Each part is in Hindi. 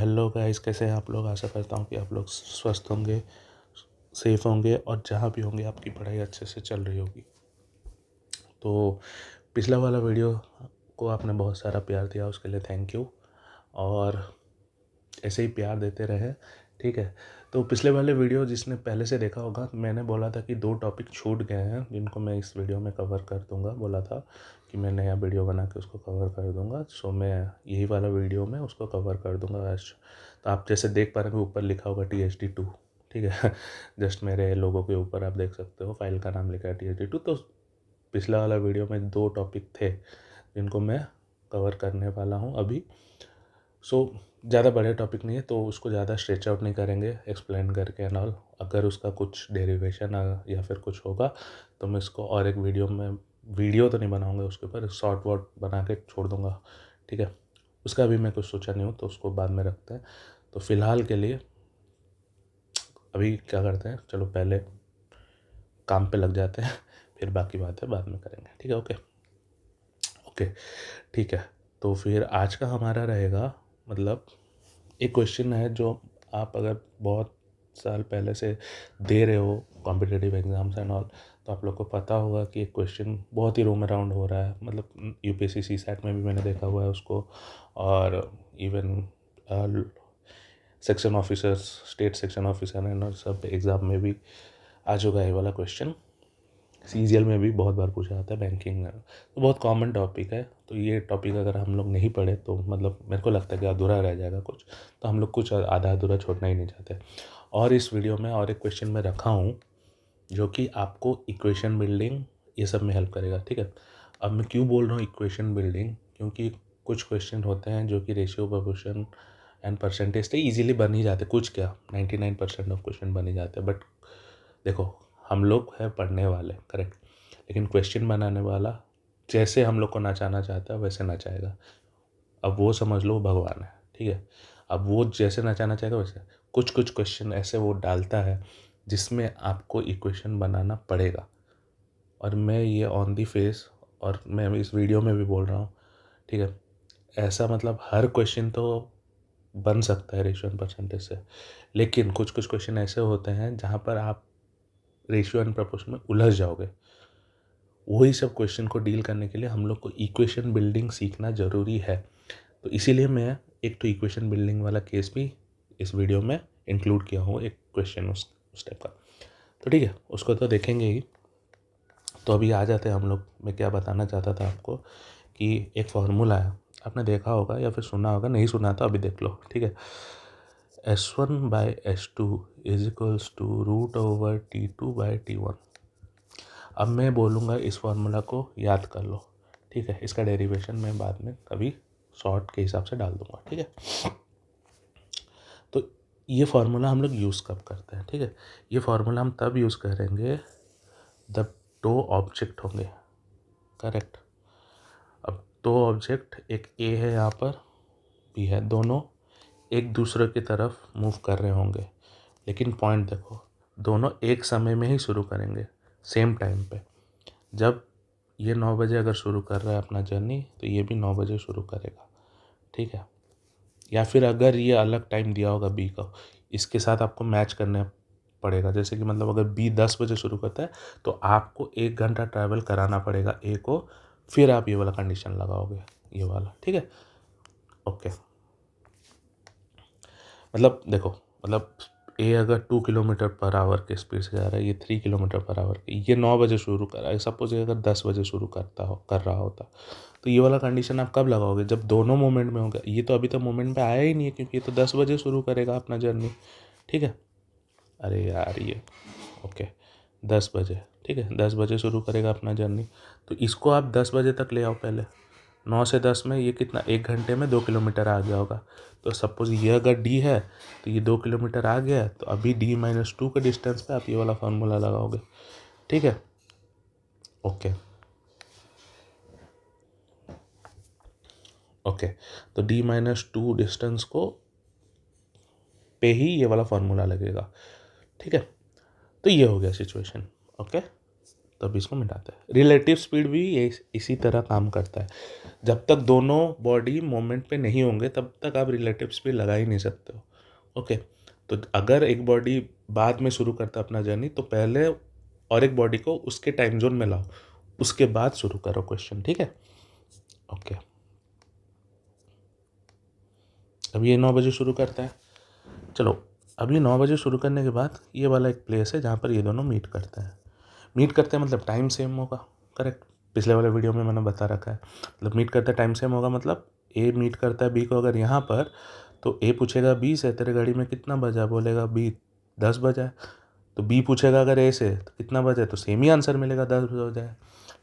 हेलो गाइस, कैसे हैं आप लोग। आशा करता हूँ कि आप लोग स्वस्थ होंगे, सेफ होंगे और जहाँ भी होंगे आपकी पढ़ाई अच्छे से चल रही होगी। तो पिछला वाला वीडियो को आपने बहुत सारा प्यार दिया, उसके लिए थैंक यू। और ऐसे ही प्यार देते रहे, ठीक है। तो पिछले वाले वीडियो जिसने पहले से देखा होगा, मैंने बोला था कि 2 टॉपिक छूट गए हैं जिनको मैं इस वीडियो में कवर कर दूंगा। बोला था कि मैं नया वीडियो बना के उसको कवर कर दूंगा। सो मैं यही वाला वीडियो में उसको कवर कर दूंगा आज। तो आप जैसे देख पा रहे हैं, ऊपर लिखा होगा THD2, ठीक है। जस्ट मेरे लोगों के ऊपर आप देख सकते हो, फाइल का नाम लिखा है THD2। तो पिछला वाला वीडियो में 2 टॉपिक थे जिनको मैं कवर करने वाला हूँ अभी। ज़्यादा बड़े टॉपिक नहीं है तो उसको ज़्यादा स्ट्रेच आउट नहीं करेंगे एक्सप्लेन करके एंड ऑल। अगर उसका कुछ डेरिवेशन या फिर कुछ होगा तो मैं इसको और एक वीडियो तो नहीं बनाऊंगा, उसके ऊपर शॉर्ट वर्ड बना के छोड़ दूंगा, ठीक है। उसका अभी मैं कुछ सोचा नहीं हूँ, तो उसको बाद में रखते हैं। तो फ़िलहाल के लिए अभी क्या करते हैं, चलो पहले काम पे लग जाते हैं, फिर बाकी बातें बाद में करेंगे, ठीक है। ओके ओके, ठीक है। तो फिर आज का हमारा रहेगा, मतलब एक क्वेश्चन है जो आप अगर बहुत साल पहले से दे रहे हो कॉम्पिटिटिव एग्ज़ाम्स एंड ऑल, तो आप लोग को पता होगा कि एक क्वेश्चन बहुत ही रोम अराउंड हो रहा है। मतलब UPSC CSAT में भी मैंने देखा हुआ है उसको, और even section officers, state section officer and सब एग्ज़ाम में भी आ चुका है ये वाला क्वेश्चन। CGL में भी बहुत बार पूछा जाता है, बैंकिंग में तो बहुत कॉमन टॉपिक है। तो ये टॉपिक अगर हम लोग नहीं पढ़े तो मतलब मेरे को लगता है कि अधूरा रह जाएगा कुछ, तो हम लोग कुछ आधा अधूरा छोड़ना ही नहीं चाहते। और इस वीडियो में और एक क्वेश्चन मैं रखा हूँ जो कि आपको इक्वेशन बिल्डिंग ये सब में हेल्प करेगा, ठीक है। अब मैं क्यों बोल रहा हूँ इक्वेशन बिल्डिंग, क्योंकि कुछ क्वेश्चन होते हैं जो कि रेशियो, प्रोपोर्शन एंड परसेंटेज से ईजिली बन ही जाते, कुछ क्या 99% ऑफ क्वेश्चन बन ही जाते हैं। बट देखो, हम लोग हैं पढ़ने वाले, करेक्ट, लेकिन क्वेश्चन बनाने वाला जैसे हम लोग को नचाना चाहता है वैसे नचाएगा। अब वो समझ लो भगवान है, ठीक है। अब वो जैसे नचाना चाहेगा वैसे कुछ कुछ क्वेश्चन ऐसे वो डालता है जिसमें आपको इक्वेशन बनाना पड़ेगा। और मैं ये ऑन दी फेस, और मैं इस वीडियो में भी बोल रहा हूँ, ठीक है। ऐसा मतलब हर क्वेश्चन तो बन सकता है रेशियो एंड परसेंटेज से, लेकिन कुछ कुछ क्वेश्चन ऐसे होते हैं जहाँ पर आप रेशियो एंड प्रपोर्शन में उलझ जाओगे। वही सब क्वेश्चन को डील करने के लिए हम लोग को इक्वेशन बिल्डिंग सीखना ज़रूरी है। तो इसीलिए मैं एक तो इक्वेशन बिल्डिंग वाला केस भी इस वीडियो में इंक्लूड किया हूँ, एक क्वेश्चन उस टाइप का। तो ठीक है, उसको तो देखेंगे ही। तो अभी आ जाते हैं हम लोग। मैं क्या बताना चाहता था आपको कि एक फार्मूला है, आपने देखा होगा या फिर सुना होगा, नहीं सुना तो अभी देख लो, ठीक है। S1/S2 is equals to √/T2/T1। अब मैं बोलूँगा इस फार्मूला को याद कर लो, ठीक है। इसका डेरिवेशन मैं बाद में कभी शॉर्ट के हिसाब से डाल दूँगा, ठीक है। तो ये फार्मूला हम लोग यूज़ कब करते हैं, ठीक है। ये फार्मूला हम तब यूज़ करेंगे जब 2 ऑब्जेक्ट होंगे, करेक्ट। अब 2 ऑब्जेक्ट, एक A है यहाँ पर, B है, दोनों एक दूसरे की तरफ मूव कर रहे होंगे। लेकिन पॉइंट देखो, दोनों एक समय में ही शुरू करेंगे, सेम टाइम पे। जब ये 9 बजे अगर शुरू कर रहा है अपना जर्नी, तो ये भी 9 बजे शुरू करेगा, ठीक है। या फिर अगर ये अलग टाइम दिया होगा B का, इसके साथ आपको मैच करने पड़ेगा। जैसे कि मतलब अगर B 10 बजे शुरू करता है तो आपको 1 घंटा ट्रैवल कराना पड़ेगा A को, फिर आप ये वाला कंडीशन लगाओगे, ये वाला, ठीक है। ओके, मतलब देखो, मतलब A अगर 2 किलोमीटर पर आवर के स्पीड से जा रहा है, ये 3 किलोमीटर पर आवर के, ये 9 बजे शुरू कर रहा है। सपोज अगर 10 बजे शुरू कर रहा होता, तो ये वाला कंडीशन आप कब लगाओगे, जब दोनों मोमेंट में होगा। ये तो अभी तो मोमेंट पे आया ही नहीं है, क्योंकि ये तो 10 बजे शुरू करेगा अपना जर्नी, ठीक है। अरे यार ये ओके, 10 बजे, ठीक है, 10 बजे शुरू करेगा अपना जर्नी। तो इसको आप 10 बजे तक ले आओ पहले। 9 से 10 में ये कितना, 1 घंटे में 2 किलोमीटर आ गया होगा। तो सपोज ये अगर D है तो ये 2 किलोमीटर आ गया है, तो अभी D-2 के डिस्टेंस पे आप ये वाला फार्मूला लगाओगे, ठीक है। ओके ओके, तो D-2 डिस्टेंस को पे ही ये वाला फार्मूला लगेगा, ठीक है। तो ये हो गया सिचुएशन, ओके। तो अभी इसको मिटाते हैं। रिलेटिव स्पीड भी ये इसी तरह काम करता है। जब तक दोनों बॉडी मोमेंट पे नहीं होंगे तब तक आप रिलेटिव स्पीड लगा ही नहीं सकते हो। ओके, तो अगर एक बॉडी बाद में शुरू करता है अपना जर्नी, तो पहले और एक बॉडी को उसके टाइम जोन में लाओ, उसके बाद शुरू करो क्वेश्चन, ठीक है। ओके, अब ये 9 बजे शुरू करता है। चलो, अभी 9 बजे शुरू करने के बाद ये वाला एक प्लेस है जहाँ पर ये दोनों मीट करते हैं। मीट करते हैं मतलब टाइम सेम होगा, करेक्ट। पिछले वाले वीडियो में मैंने बता रखा है, मतलब मीट करते टाइम सेम होगा, मतलब ए मीट करता है बी को अगर यहाँ पर, तो ए पूछेगा बी से तेरे घड़ी में कितना बजा, बोलेगा बी 10 बजा है। तो बी पूछेगा अगर ए से तो कितना बजा है, तो सेम ही आंसर मिलेगा, 10 बजा है,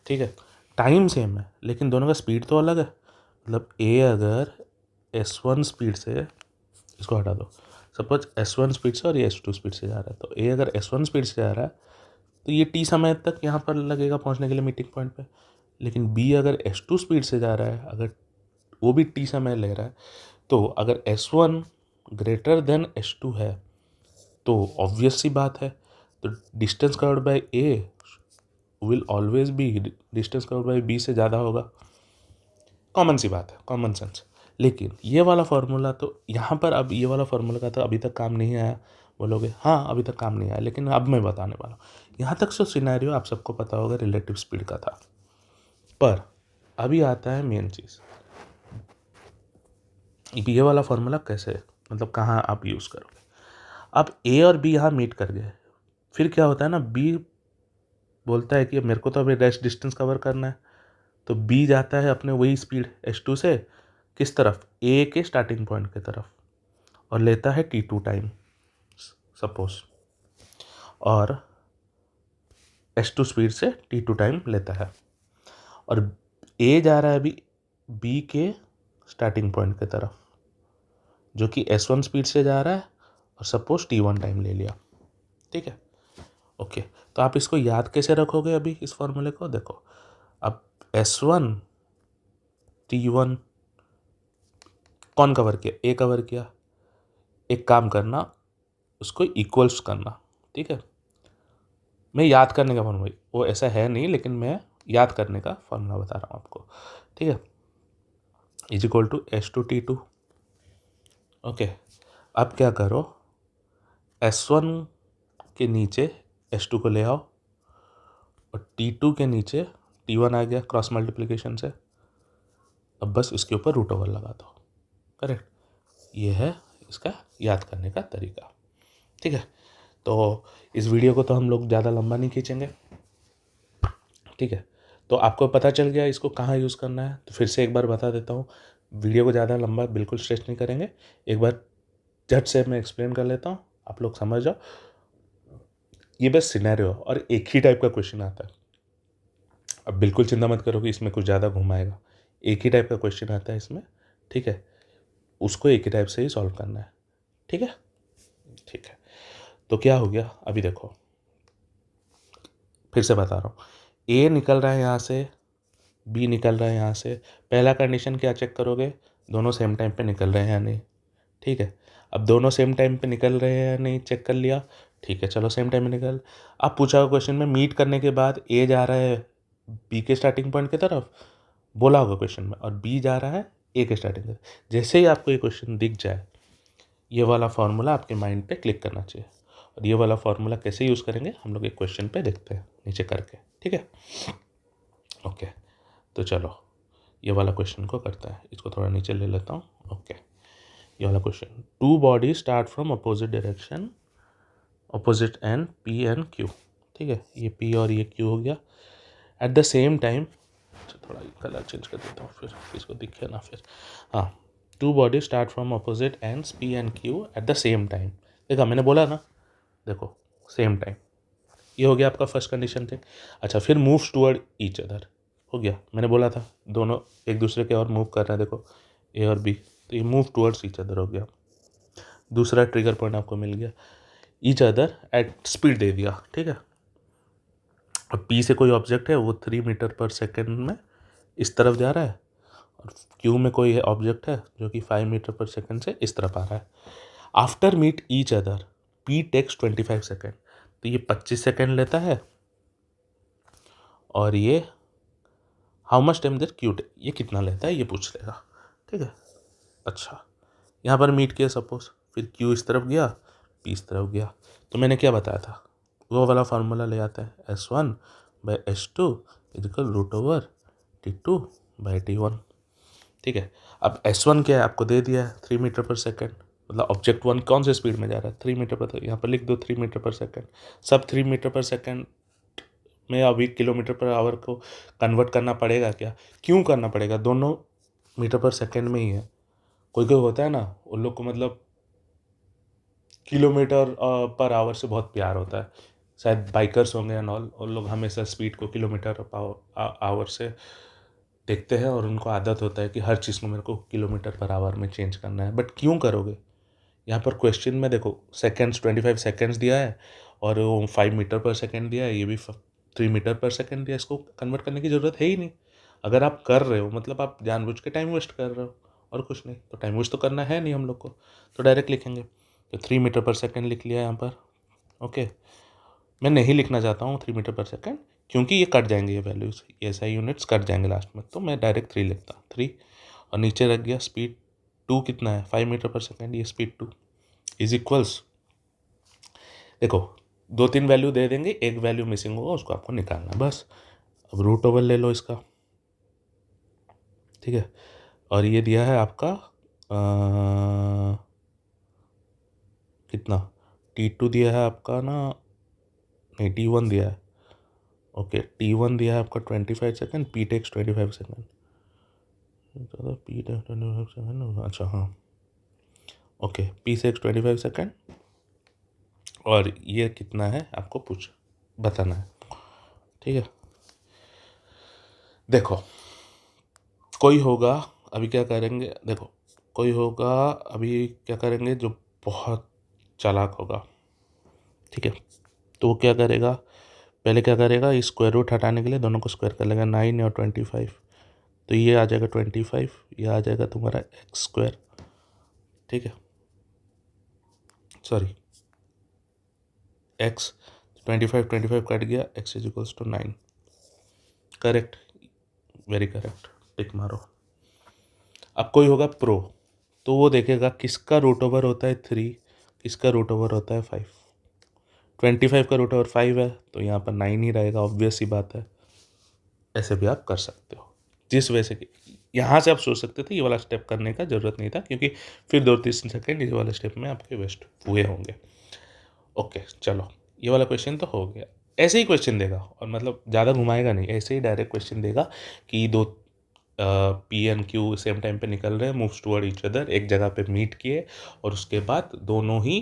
ठीक है। टाइम सेम है लेकिन दोनों का स्पीड तो अलग है। मतलब ए अगर S1 स्पीड से, इसको हटा दो, सपोज S1 स्पीड से और ये S2 स्पीड से जा रहा है, तो ए अगर S1 स्पीड से जा रहा है तो ये T समय तक यहाँ पर लगेगा पहुँचने के लिए मीटिंग पॉइंट पे। लेकिन बी अगर S2 स्पीड से जा रहा है, अगर वो भी T समय ले रहा है, तो अगर S1 ग्रेटर देन S2 है तो ऑब्वियस सी बात है, तो distance covered by A will always be distance covered by B से ज़्यादा होगा। कॉमन सी बात है, कॉमन सेंस। लेकिन ये वाला फार्मूला तो यहाँ पर, अब ये वाला फार्मूला का तो अभी तक काम नहीं आया। बोलोगे हाँ अभी तक काम नहीं आया, लेकिन अब मैं बताने वाला हूँ। यहाँ तक जो सिनेरियो आप सबको पता होगा रिलेटिव स्पीड का था, पर अभी आता है मेन चीज़। ये वाला फार्मूला कैसे, मतलब कहाँ आप यूज़ करोगे। अब ए और बी यहाँ मीट कर गए, फिर क्या होता है ना, बी बोलता है कि मेरे को तो अभी रेस्ट डिस्टेंस कवर करना है, तो बी जाता है अपने वही स्पीड S2 से किस तरफ, ए के स्टार्टिंग पॉइंट की तरफ, और लेता है T2 टाइम सपोज, और S2 स्पीड से T2 टाइम लेता है, और ए जा रहा है अभी बी के स्टार्टिंग पॉइंट की तरफ जो कि S1 स्पीड से जा रहा है, और सपोज T1 टाइम ले लिया, ठीक है। ओके, तो आप इसको याद कैसे रखोगे अभी इस फॉर्मूले को, देखो अब S1 T1 कौन कवर किया, ए कवर किया। एक काम करना, उसको इक्वल्स करना, ठीक है। मैं याद करने का फॉर्मूला, वो ऐसा है नहीं लेकिन मैं याद करने का फॉर्मूला बता रहा हूँ आपको, ठीक है। Is equal to S2 T2। Okay, अब क्या करो, S1 के नीचे S2 को ले आओ, और T2 के नीचे T1 आ गया क्रॉस मल्टीप्लिकेशन से। अब बस इसके ऊपर रूट ओवर लगा दो, करेक्ट। ये है इसका याद करने का तरीका, ठीक है। तो इस वीडियो को तो हम लोग ज़्यादा लंबा नहीं खींचेंगे, ठीक है। तो आपको पता चल गया इसको कहाँ यूज़ करना है, तो फिर से एक बार बता देता हूँ। वीडियो को ज़्यादा लंबा बिल्कुल स्ट्रेच नहीं करेंगे, एक बार झट से मैं एक्सप्लेन कर लेता हूँ, आप लोग समझ जाओ। ये बस सिनेरियो और एक ही टाइप का क्वेश्चन आता है। अब बिल्कुल चिंता मत करो कि इसमें कुछ ज़्यादा घुमाएगा, एक ही टाइप का क्वेश्चन आता है इसमें, ठीक है। उसको एक ही टाइप से ही सॉल्व करना है, ठीक है। ठीक है, तो क्या हो गया अभी देखो, फिर से बता रहा हूँ। ए निकल रहा है यहाँ से, बी निकल रहा है यहाँ से। पहला कंडीशन क्या चेक करोगे, दोनों सेम टाइम पे निकल रहे हैं या नहीं, ठीक है। अब दोनों सेम टाइम पे निकल रहे हैं या नहीं चेक कर लिया, ठीक है, चलो सेम टाइम में निकल। अब पूछा हुआ क्वेश्चन में मीट करने के बाद ए जा रहा है बी के स्टार्टिंग पॉइंट की तरफ, बोला होगा क्वेश्चन में, और बी जा रहा है ए के स्टार्टिंग की तरफ। जैसे ही आपको ये क्वेश्चन दिख जाए, ये वाला फार्मूला आपके माइंड पे क्लिक करना चाहिए। और ये वाला फार्मूला कैसे यूज़ करेंगे हम लोग एक क्वेश्चन पे देखते हैं नीचे करके, ठीक है। ओके, तो चलो ये वाला क्वेश्चन को करते हैं, इसको थोड़ा नीचे ले लेता हूँ। ओके, ये वाला question, two body start from opposite direction, opposite end P and Q, ठीक है। ये पी और ये क्यू हो गया। एट द सेम टाइम, थोड़ा कलर चेंज कर देता हूँ फिर इसको दिखे ना फिर, हाँ। Two body start from opposite ends P and Q at the same time, देखा मैंने बोला ना, देखो सेम टाइम, ये हो गया आपका फर्स्ट कंडीशन थे। अच्छा, फिर मूव्स टूवर्ड ईच अदर, हो गया, मैंने बोला था दोनों एक दूसरे के और मूव कर रहे हैं, देखो ए और बी, तो ये मूव टूवर्ड्स ईच अदर हो गया। दूसरा ट्रिगर पॉइंट आपको मिल गया, ईच अदर एट स्पीड दे दिया, ठीक है। अब पी से कोई ऑब्जेक्ट है वो 3 मीटर पर सेकेंड में इस तरफ जा रहा है, और क्यू में कोई ऑब्जेक्ट है जो कि 5 मीटर पर सेकेंड से इस तरफ आ रहा है। After meet each other P takes 25 second, तो ये 25 सेकेंड लेता है, और ये how much time there Q ये कितना लेता है ये पूछ लेगा, ठीक है। अच्छा, यहाँ पर मीट किया सपोज, फिर क्यू इस तरफ गया, पी इस तरफ गया, तो मैंने क्या बताया था, वो वाला फार्मूला ले आता है, S1/S2 इक्वल √T2/T1, ठीक है। अब S1 क्या है आपको दे दिया है 3 मीटर पर सेकेंड, मतलब ऑब्जेक्ट 1 कौन से स्पीड में जा रहा है 3 मीटर पर, यहाँ पर लिख दो 3 मीटर पर सेकेंड। सब 3 मीटर पर सेकेंड में अभी किलोमीटर पर आवर को कन्वर्ट करना पड़ेगा क्या, क्यों करना पड़ेगा, दोनों मीटर पर सेकेंड में ही है। कोई कोई होता है ना उन लोग को मतलब किलोमीटर पर आवर से बहुत प्यार होता है, शायद बाइकर्स होंगे एंड ऑल, उन लोग हमेशा स्पीड को किलोमीटर आवर से देखते हैं और उनको आदत होता है कि हर चीज़ को मेरे को किलोमीटर पर आवर में चेंज करना है। बट क्यों करोगे, यहाँ पर क्वेश्चन में देखो सेकेंड्स 25 सेकेंड्स दिया है और वो 5 मीटर पर सेकेंड दिया है, ये भी 3 मीटर पर सेकेंड दिया है, इसको कन्वर्ट करने की ज़रूरत है ही नहीं। अगर आप कर रहे हो मतलब आप जानबूझ के टाइम वेस्ट कर रहे हो और कुछ नहीं, तो टाइम वेस्ट तो करना है नहीं हम लोग को, तो डायरेक्ट लिखेंगे। तो 3 मीटर पर सेकेंड लिख लिया यहाँ पर, ओके। मैं नहीं लिखना चाहता हूँ 3 मीटर पर सेकेंड क्योंकि ये कट जाएंगे, ये वैल्यूज़ ये SI यूनिट्स कट जाएंगे लास्ट में, तो मैं डायरेक्ट 3 लिखता हूँ 3, और नीचे रख गया स्पीड 2 कितना है 5 मीटर पर सेकेंड, ये स्पीड 2 इज इक्वल्स, देखो 2-3 वैल्यू दे देंगे, एक वैल्यू मिसिंग होगा उसको आपको निकालना बस। अब √ओवर ले लो इसका, ठीक है। और ये दिया है आपका कितना T2 दिया है आपका ना, नहीं T1 दिया है, ओके T1 दिया है आपका 25 second, P takes 25 second, P takes 25 second, अच्छा हाँ ओके, P टेक्स 25 सेकेंड, और ये कितना है आपको बताना है, ठीक है। देखो कोई होगा अभी क्या करेंगे, देखो कोई होगा अभी क्या करेंगे जो बहुत चालाक होगा, ठीक है। तो वो क्या करेगा, पहले क्या करेगा, इस स्क्वायर रूट हटाने के लिए दोनों को स्क्वायर कर लेगा, 9 और 25, तो ये आ जाएगा 25, ये आ जाएगा तुम्हारा x², ठीक है, सॉरी x, 25 कट गया, x is equals to 9, correct, very correct, tick मारो। अब कोई होगा प्रो, तो वो देखेगा किसका √ओवर होता है 3, किसका √ओवर होता है 5, 25 का √ओवर 5 है तो यहाँ पर 9 ही रहेगा, ऑब्वियस सी बात है। ऐसे भी आप कर सकते हो, जिस वजह से कि यहाँ से आप सोच सकते थे ये वाला स्टेप करने का ज़रूरत नहीं था, क्योंकि फिर 2-3 सेकेंड इस वाले स्टेप में आपके वेस्ट हुए होंगे। ओके चलो, ये वाला क्वेश्चन तो हो गया। ऐसे ही क्वेश्चन देगा और मतलब ज़्यादा घुमाएगा नहीं, ऐसे ही डायरेक्ट क्वेश्चन देगा कि दो P and Q same time पे निकल रहे हैं, मूव्स टुवर्ड ईच अदर, एक जगह पे मीट किए और उसके बाद दोनों ही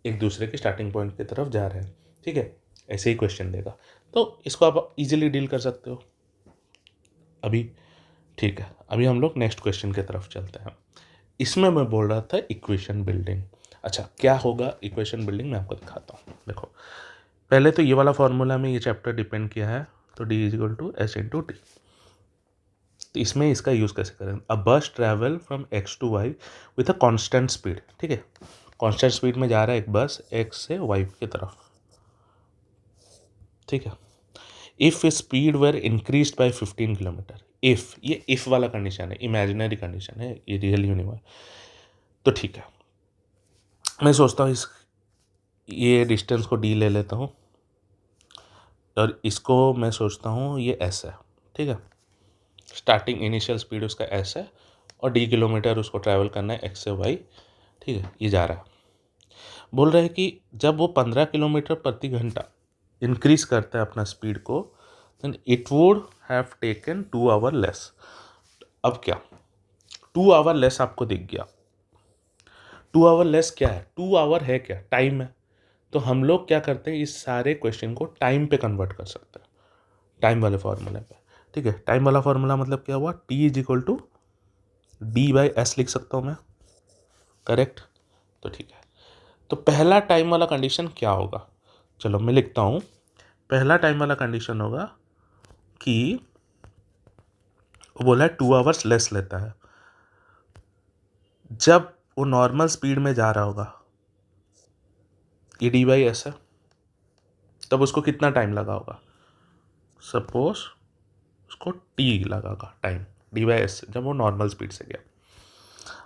एक दूसरे के स्टार्टिंग पॉइंट की तरफ जा रहे हैं, ठीक है। ऐसे ही क्वेश्चन देगा, तो इसको आप इजीली डील कर सकते हो अभी, ठीक है। अभी हम लोग नेक्स्ट क्वेश्चन की तरफ चलते हैं। इसमें मैं बोल रहा था इक्वेशन बिल्डिंग। अच्छा क्या होगा इक्वेशन बिल्डिंग, मैं आपको दिखाता हूँ। देखो पहले तो ये वाला फॉर्मूला में ये चैप्टर डिपेंड किया है, तो D = S × T। तो इसमें इसका यूज़ कैसे करें, अ बस travel from X to Y with a constant speed, ठीक है। कांस्टेंट स्पीड में जा रहा है एक बस X से Y की तरफ, ठीक है। If speed were increase by 15 kilometre, if, ये इफ़ वाला कंडीशन है, इमेजिनरी कंडीशन है, ये रियल नहीं हुआ, तो ठीक है। मैं सोचता हूँ ये डिस्टेंस को D ले लेता हूँ और इसको मैं सोचता हूँ ये S है, ठीक है। स्टार्टिंग इनिशियल स्पीड उसका S है और D किलोमीटर उसको ट्रैवल करना है X से Y, ठीक है। ये जा रहा है, बोल रहे हैं कि जब वो 15 किलोमीटर प्रति घंटा इंक्रीज करता है अपना स्पीड को, then it would have taken 2 hour less. अब क्या 2 आवर लेस आपको दिख गया, 2 आवर लेस क्या है, 2 आवर है क्या, टाइम है। तो हम लोग क्या करते हैं, इस सारे क्वेश्चन को टाइम पे कन्वर्ट कर सकते हैं, टाइम वाले फॉर्मूले पे, ठीक है। टाइम वाला फॉर्मूला मतलब क्या हुआ, T = D/S लिख सकता हूँ मैं, करेक्ट। तो ठीक है, तो पहला टाइम वाला कंडीशन क्या होगा, चलो मैं लिखता हूँ। पहला टाइम वाला कंडीशन होगा कि वो बोला है 2 आवर्स लेस लेता है, जब वो नॉर्मल स्पीड में जा रहा होगा, ये D/S है, तब उसको कितना टाइम लगा होगा, सपोज उसको टी लगागा टाइम डी बाई एस जब वो नॉर्मल स्पीड से गया।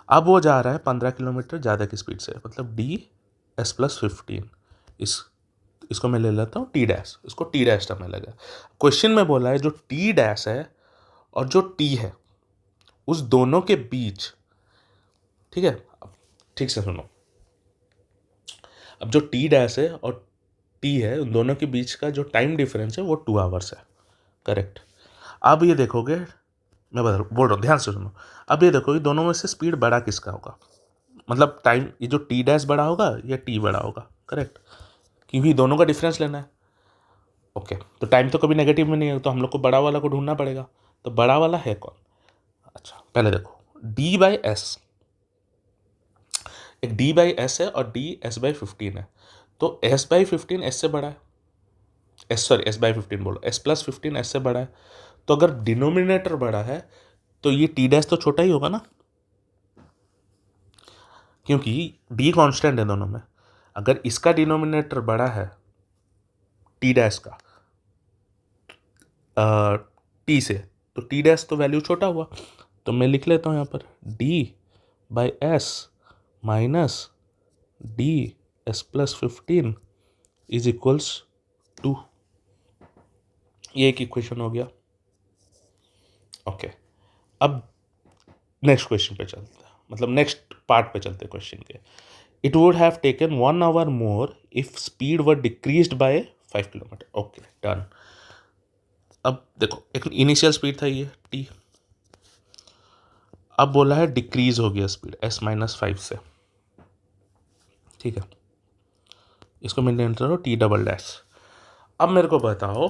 अब वो जा रहा है 15 किलोमीटर ज़्यादा की स्पीड से, मतलब डी एस प्लस 15। इसको मैं ले लेता हूँ टी डैश, इसको टी डैश समय लगा। क्वेश्चन में बोला है जो टी डैश है और जो टी है उस दोनों के बीच, ठीक है, अब ठीक से सुनो, अब जो टी डैश है और टी है उन दोनों के बीच का जो टाइम डिफरेंस है वो 2 आवर्स है, करेक्ट। अब ये देखोगे, मैं बोल रहा हूँ ध्यान से सुनो, अब ये देखोगे दोनों में से स्पीड बड़ा किसका होगा, मतलब टाइम, ये जो टी डैश बड़ा होगा या टी बड़ा होगा, करेक्ट, क्योंकि दोनों का डिफरेंस लेना है। ओके, तो टाइम तो कभी नेगेटिव में नहीं है, तो हम लोग को बड़ा वाला को ढूंढना पड़ेगा। तो बड़ा वाला है कौन? अच्छा, पहले देखो डी बाई एस, एक डी बाई एस है और डी एस बाई 15 है। तो एस बाई 15 एस से बड़ा है, एस बाई 15 बोलो, एस प्लस 15 एस से बड़ा है। तो अगर डिनोमिनेटर बड़ा है तो ये टी डैश तो छोटा ही होगा ना, क्योंकि डी कांस्टेंट है दोनों में। अगर इसका डिनोमिनेटर बड़ा है टी डैश का टी से, तो टी डैश तो वैल्यू छोटा हुआ। तो मैं लिख लेता हूँ यहाँ पर D by S minus D S plus 15 is equals 2। ये एक इक्वेशन हो गया। ओके, अब नेक्स्ट क्वेश्चन पे चलते हैं, मतलब नेक्स्ट पार्ट पे चलते हैं क्वेश्चन के। It would have taken 1 hour more if speed were decreased by 5 kilometre. Okay, done. अब देखो एक इनिशियल स्पीड था ये टी, अब बोला है डिक्रीज हो गया स्पीड s-5 से, ठीक है, इसको मैं ले रहा हूँ टी डबल डैश। अब मेरे को बताओ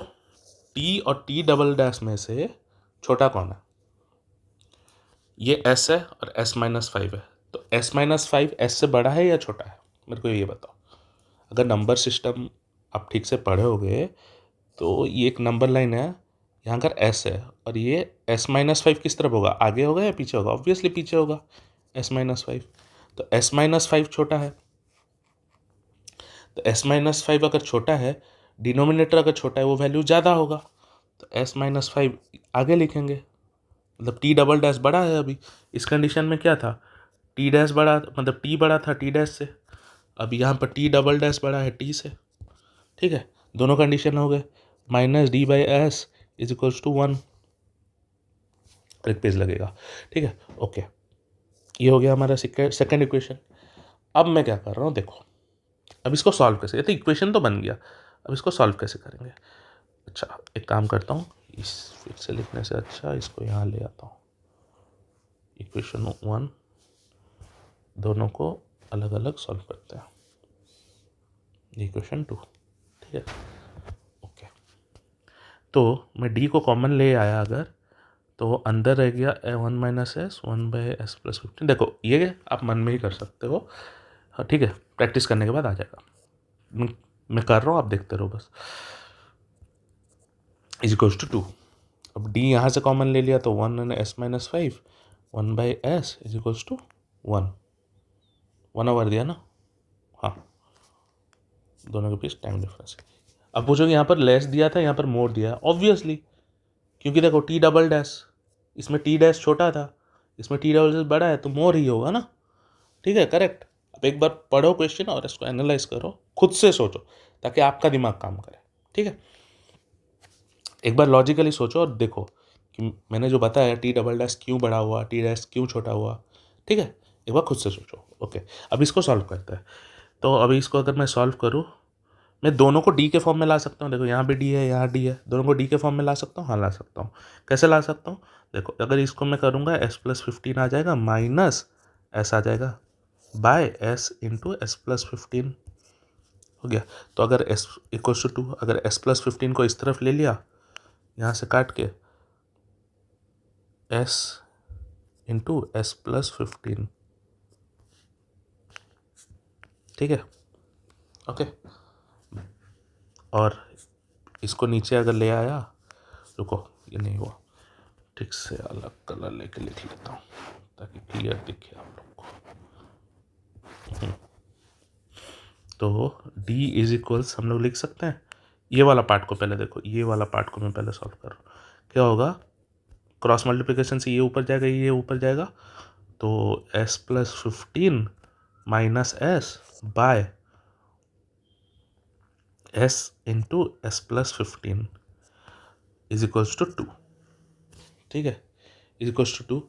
टी और टी डबल डैश में से छोटा कौन है? ये s है और s-5 है, तो s-5 s से बड़ा है या छोटा है? मेरे को ये बताओ। अगर नंबर सिस्टम आप ठीक से पढ़े होगे तो ये एक नंबर लाइन है, यहाँ अगर s है और ये s-5 किस तरफ होगा, आगे होगा या पीछे होगा? ऑब्वियसली पीछे होगा s-5। तो s-5 छोटा है, तो s-5 अगर छोटा है, डिनोमिनेटर अगर छोटा है वो वैल्यू ज़्यादा होगा, तो s-5 आगे लिखेंगे, मतलब टी डबल डैश बड़ा है। अभी इस कंडीशन में क्या था, टी डैश बड़ा, मतलब टी बड़ा था टी डैश से, अब यहाँ पर टी डबल डैश बड़ा है टी से, ठीक है, दोनों कंडीशन हो गए। Minus D by S is equals to 1, एक पेज लगेगा, ठीक है। ओके, ये हो गया हमारा सेकेंड इक्वेशन। अब मैं क्या कर रहा हूँ देखो, अब इसको सॉल्व कैसे, ये तो इक्वेशन तो बन गया, अब इसको सॉल्व कैसे करेंगे? अच्छा, एक काम करता हूँ, इस फिर से लिखने से अच्छा इसको यहाँ ले आता हूँ, इक्वेशन 1 दोनों को अलग अलग सॉल्व करते हैं, इक्वेशन 2, ठीक है। ओके, तो मैं डी को कॉमन ले आया अगर, तो अंदर रह गया 1 minus S 1 by S plus 15। देखो ये आप मन में ही कर सकते हो, हाँ ठीक है, प्रैक्टिस करने के बाद आ जाएगा। मैं कर रहा हूँ, आप देखते रहो बस। Is equals to 2। अब डी यहाँ से कॉमन ले लिया तो 1 1 by S is equals to 1 over दिया ना, हाँ, दोनों के बीच टाइम डिफरेंस। अब पूछोगे यहाँ पर लेस दिया था यहाँ पर मोर दिया है, ऑब्वियसली, क्योंकि देखो टी डबल डैश, इसमें टी डैश छोटा था, इसमें टी डबल डैश बड़ा है, तो मोर ही होगा ना, ठीक है, करेक्ट। अब एक बार पढ़ो क्वेश्चन और इसको एनालाइज करो, खुद से सोचो ताकि आपका दिमाग काम करे, ठीक है। एक बार लॉजिकली सोचो और देखो कि मैंने जो बताया टी डबल डैश क्यों बड़ा हुआ, टी डैश क्यों छोटा हुआ, ठीक है, एक बार खुद से सोचो। ओके, अब इसको सॉल्व करते हैं। तो अभी इसको अगर मैं सॉल्व करूँ, मैं दोनों को डी के फॉर्म में ला सकता हूँ, देखो यहाँ भी डी है यहाँ डी है, दोनों को डी के फॉर्म में ला सकता हूँ, हाँ ला सकता हूँ। कैसे ला सकता हूँ? देखो अगर इसको मैं करूँगा एस प्लस 15 आ जाएगा माइनस एस आ जाएगा by S into S plus 15 हो गया। तो अगर एस इक्वल्स टू 2, अगर एस प्लस 15 को इस तरफ ले लिया, यहाँ से काट के एस इंटू एस प्लस 15, ठीक है, ओके। और इसको नीचे अगर ले आया, रुको ये नहीं हुआ, ठीक से अलग कलर लेके लिख लेता हूँ ताकि क्लियर दिखे आप लोग को। तो d इज इक्वल्स हम लोग लिख सकते हैं ये वाला पार्ट को पहले देखो, ये वाला पार्ट को मैं पहले सॉल्व कर रहा हूँ। क्या होगा, क्रॉस मल्टीप्लिकेशन से ये ऊपर जाएगा, ये ऊपर जाएगा, तो s+15 minus S by s into s+15 is equals to 2। ठीक है, इज इक्वल्स टू 2।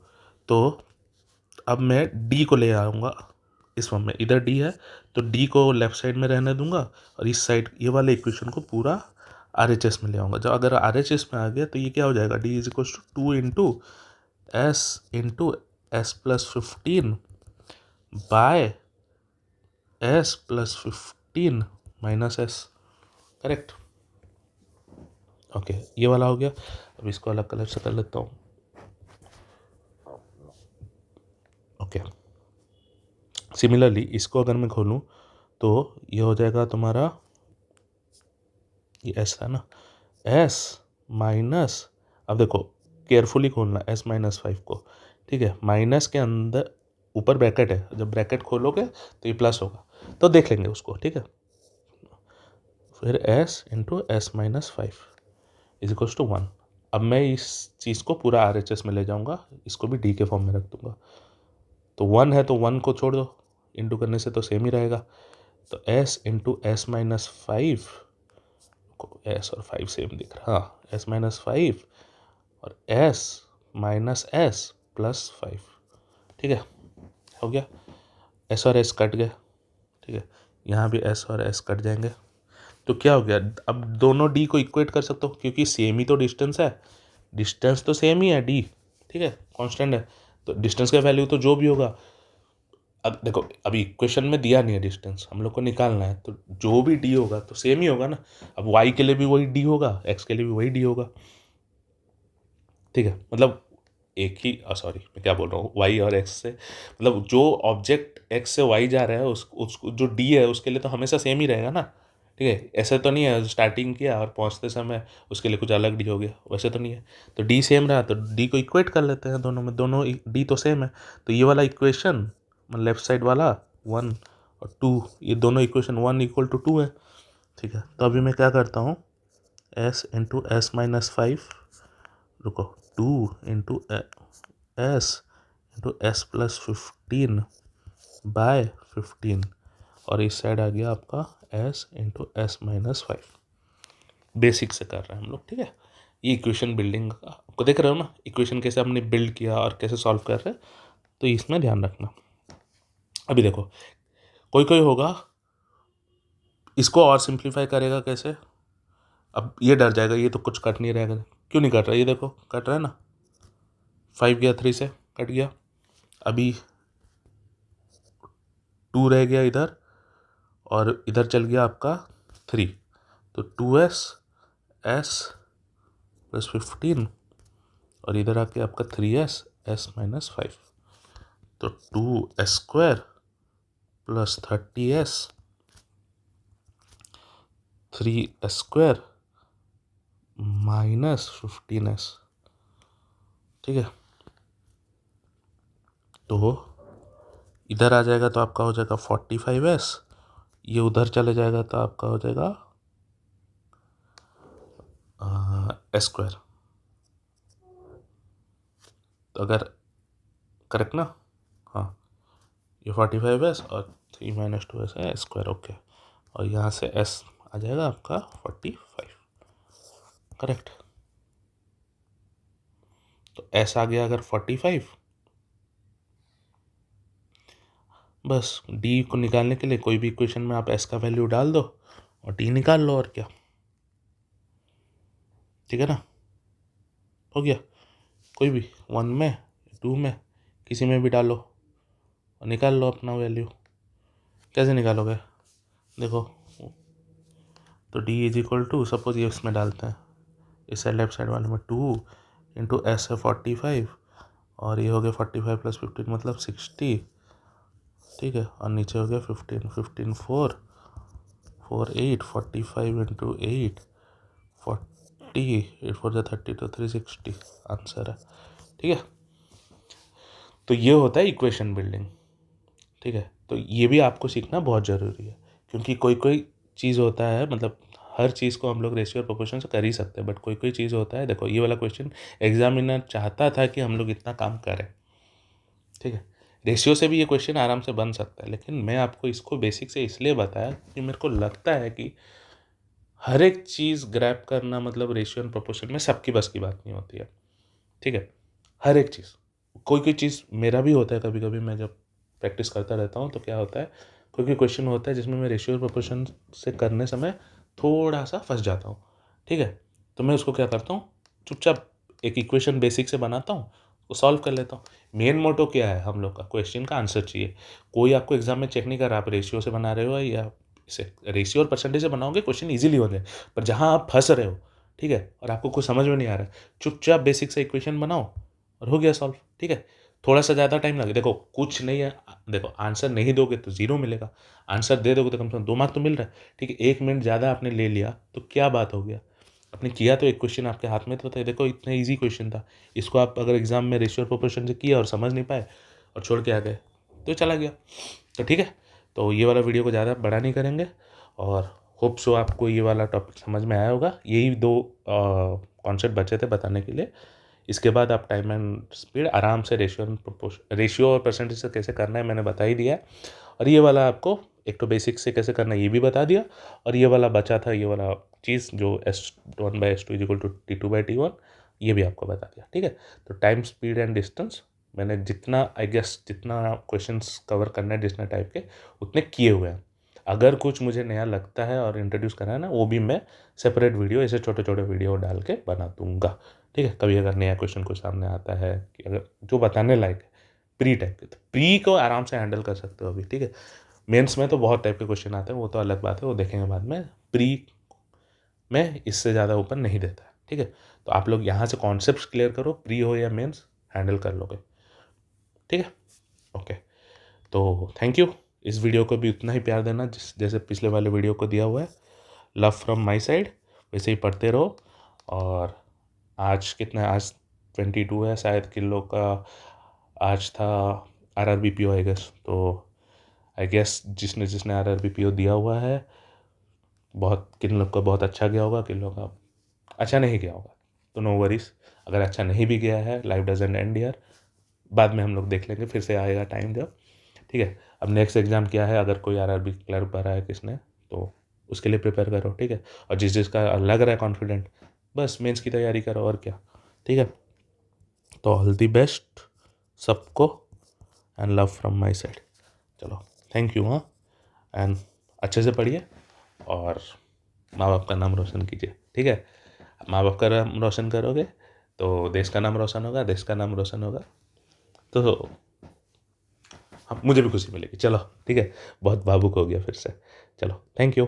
तो अब मैं d को ले आऊँगा इस फॉर्म में, इधर d है तो d को लेफ्ट साइड में रहने दूंगा और इस साइड ये वाले इक्वेशन को पूरा RHS में ले आऊँगा। जब अगर RHS में आ गया तो ये क्या हो जाएगा, d is equals to 2 into s+15 by s+15 minus S. Correct, okay, ये वाला हो गया। अब इसको अलग कलर से कर लेता हूँ। ओके, सिमिलरली इसको अगर मैं खोलूँ तो ये हो जाएगा तुम्हारा, ये s था ना, s माइनस, अब देखो केयरफुली खोलना, s -5 को, ठीक है, माइनस के अंदर ऊपर ब्रैकेट है, जब ब्रैकेट खोलोगे तो ये प्लस होगा, तो देख लेंगे उसको, ठीक है। फिर s into s-5 is equals to 1। अब मैं इस चीज़ को पूरा RHS में ले जाऊंगा, इसको भी d के फॉर्म में रख दूंगा। तो 1 है तो 1 को छोड़ दो, इंटू करने से तो सेम ही रहेगा। तो s इंटू s-5 को, s और 5 सेम दिख रहा, हाँ, s-5 और s माइनस s प्लस 5। ठीक है, हो गया, s और s कट गए, ठीक है, यहाँ भी s और s कट जाएंगे। तो क्या हो गया, अब दोनों d को इक्वेट कर सकते हो क्योंकि सेम ही तो डिस्टेंस है, डिस्टेंस तो सेम ही है d, ठीक है, कांस्टेंट है, तो डिस्टेंस का वैल्यू तो जो भी होगा, अब देखो अभी इक्वेशन में दिया नहीं है डिस्टेंस, हम लोग को निकालना है, तो जो भी d होगा तो सेम ही होगा ना। अब y के लिए भी वही d होगा, x के लिए भी वही d होगा, ठीक है, मतलब एक ही, सॉरी मैं क्या बोल रहा हूँ, y और x से, मतलब जो ऑब्जेक्ट x से y जा रहा है उसको जो d है उसके लिए तो हमेशा सेम ही रहेगा ना, ठीक है। ऐसे तो नहीं है स्टार्टिंग किया और पहुँचते समय उसके लिए कुछ अलग d हो गया, वैसे तो नहीं है। तो d सेम रहा तो d को इक्वेट कर लेते हैं दोनों में, दोनों d तो सेम है, तो ये वाला इक्वेशन लेफ्ट साइड वाला 1 और 2, ये दोनों इक्वेशन 1 इक्वल टू 2 है, ठीक है। तो अभी मैं क्या करता हूँ, s इंटू s-5, रुको, 2 into s into s+15 bye 15, और इस साइड आ गया आपका s इंटू s-5। बेसिक से कर रहे हैं हम लोग, ठीक है। ये इक्वेशन बिल्डिंग आपको देख रहे हो ना, इक्वेशन कैसे हमने बिल्ड किया और कैसे सॉल्व कर रहे हैं, तो इसमें ध्यान रखना। अभी देखो कोई कोई होगा इसको और सिंप्लीफाई करेगा कैसे, अब ये डर जाएगा ये तो कुछ कट नहीं रहेगा, क्यों नहीं कट रहा, ये देखो कट रहा है ना, 5 गया 3 से कट गया, अभी 2 रह गया इधर और इधर चल गया आपका 3, तो 2s s+15 और इधर आके आपका 3s s-5, तो 2s² plus 30s 3s² minus 15s, ठीक है। तो इधर आ जाएगा तो आपका हो जाएगा 45s, ये उधर चले जाएगा तो आपका हो जाएगा s²। तो अगर करेक्ट ना, हाँ, ये 45s और 3 माइनस 2s है s², ओके, और यहाँ से s आ जाएगा आपका 45, करेक्ट। तो s आ गया अगर 45, बस d को निकालने के लिए कोई भी इक्वेशन में आप s का वैल्यू डाल दो और d निकाल लो, और क्या, ठीक है ना, हो गया। कोई भी 1 में 2 में किसी में भी डालो और निकाल लो अपना वैल्यू। कैसे निकालोगे, देखो, तो d is equal to, suppose ये इसमें डालते हैं, इस साइड लेफ्ट साइड वाले में 2 इंटू s है 45 और ये हो गया 45 प्लस 15 मतलब 60, ठीक है, और नीचे हो गया 15 15 4 4 8 45 इंटू 8 40 8 4 30 तो 360 आंसर है, ठीक है। तो ये होता है इक्वेशन बिल्डिंग, ठीक है। तो ये भी आपको सीखना बहुत ज़रूरी है क्योंकि कोई कोई चीज़ होता है, मतलब हर चीज़ को हम लोग रेशियो और प्रोपोर्शन से कर ही सकते हैं, बट कोई कोई चीज़ होता है। देखो ये वाला क्वेश्चन एग्जामिनर चाहता था कि हम लोग इतना काम करें, ठीक है। रेशियो से भी ये क्वेश्चन आराम से बन सकता है, लेकिन मैं आपको इसको बेसिक से इसलिए बताया कि मेरे को लगता है कि हर एक चीज़ ग्रैब करना मतलब रेशियो एंड प्रोपोर्शन में सबकी बस की बात नहीं होती है, ठीक है। हर एक चीज़, कोई कोई चीज़ मेरा भी होता है कभी कभी, मैं जब प्रैक्टिस करता रहता हूँ तो क्या होता है, कोई कोई क्वेश्चन होता है जिसमें मैं रेशियो और प्रोपोर्शन से करने समय थोड़ा सा फंस जाता हूँ, ठीक है। तो मैं उसको क्या करता हूँ, चुपचाप एक इक्वेशन बेसिक से बनाता हूँ, वो सॉल्व कर लेता हूँ। मेन मोटो क्या है हम लोग का, क्वेश्चन का आंसर चाहिए। कोई आपको एग्जाम में चेक नहीं कर रहा आप रेशियो से बना रहे हो या इसे रेशियो और परसेंटेज से बनाओगे क्वेश्चन ईजिली हो जाए। पर जहाँ आप फंस रहे हो, ठीक है, और आपको कुछ समझ में नहीं आ रहा है, चुपचाप बेसिक से इक्वेशन बनाओ और हो गया सॉल्व, ठीक है। थोड़ा सा ज़्यादा टाइम लगे, देखो कुछ नहीं है, देखो आंसर नहीं दोगे तो 0 मिलेगा, आंसर दे दोगे तो कम से कम 2 मार्क तो मिल रहा है, ठीक है। 1 मिनट ज़्यादा आपने ले लिया तो क्या बात हो गया, आपने किया तो एक क्वेश्चन आपके हाथ में तो था, देखो इतना ईजी क्वेश्चन था। इसको आप अगर एग्जाम में रेशियो और प्रोपोर्शन से किया और समझ नहीं पाए और छोड़ के आ गए तो चला गया। तो ठीक है, तो ये वाला वीडियो को ज़्यादा बड़ा नहीं करेंगे, और होप सो आपको ये वाला टॉपिक समझ में आया होगा। यही 2 कॉन्सेप्ट बचे थे बताने के लिए। इसके बाद आप टाइम एंड स्पीड आराम से रेशियो और परसेंटेज से कैसे करना है मैंने बता ही दिया है। और ये वाला आपको एक तो बेसिक से कैसे करना है ये भी बता दिया, और ये वाला बचा था, ये वाला चीज़ जो S1/S2 = T2/T1 ये भी आपको बता दिया, ठीक है। तो टाइम, स्पीड एंड डिस्टेंस मैंने जितना आई गेस जितना क्वेश्चंस कवर करना है जितना टाइप के उतने किए हुए हैं। अगर कुछ मुझे नया लगता है और इंट्रोड्यूस करना है ना, वो भी मैं सेपरेट वीडियो, ऐसे छोटे छोटे वीडियो डाल के बना दूंगा, ठीक है। कभी अगर नया क्वेश्चन कोई सामने आता है कि अगर जो बताने लायक है प्री टाइप के, तो प्री को आराम से हैंडल कर सकते हो अभी, ठीक है। मेंस में तो बहुत टाइप के क्वेश्चन आते हैं, वो तो अलग बात है, वो देखेंगे बाद में। प्री में इससे ज़्यादा ऊपर नहीं देता है, ठीक है। तो आप लोग यहाँ से कॉन्सेप्ट क्लियर करो, प्री हो या मेंस हैंडल कर लोगे, ठीक है। ओके, तो थैंक यू। इस वीडियो को भी उतना ही प्यार देना जैसे पिछले वाले वीडियो को दिया हुआ है। लव फ्रॉम माई साइड, वैसे ही पढ़ते रहो। और आज कितना है, आज 22 है शायद किलो का, आज था RRBPO आई गेस। तो आई गेस जिसने जिसने RRBPO दिया हुआ है, बहुत किन लोग का बहुत अच्छा गया होगा, किन लोग का अच्छा नहीं गया होगा, तो नो वरीज। अगर अच्छा नहीं भी गया है, लाइफ डजंट एंड ईयर, बाद में हम लोग देख लेंगे, फिर से आएगा टाइम जब, ठीक है। अब नेक्स्ट एग्ज़ाम क्या है, अगर कोई RRB क्लर्क भरा है किसने, तो उसके लिए प्रिपेयर करो, ठीक है। और जिस जिसका लग रहा है कॉन्फिडेंट, बस मेंस की तैयारी करो और क्या, ठीक है। तो ऑल दी बेस्ट सबको, and love from my side. चलो थैंक यू, हाँ। एंड अच्छे से पढ़िए और माँ बाप का नाम रोशन कीजिए, ठीक है। माँ बाप का नाम रोशन करोगे तो देश का नाम रोशन होगा, देश का नाम रोशन होगा तो हाँ मुझे भी खुशी मिलेगी। चलो ठीक है, बहुत भावुक हो गया फिर से। चलो थैंक यू।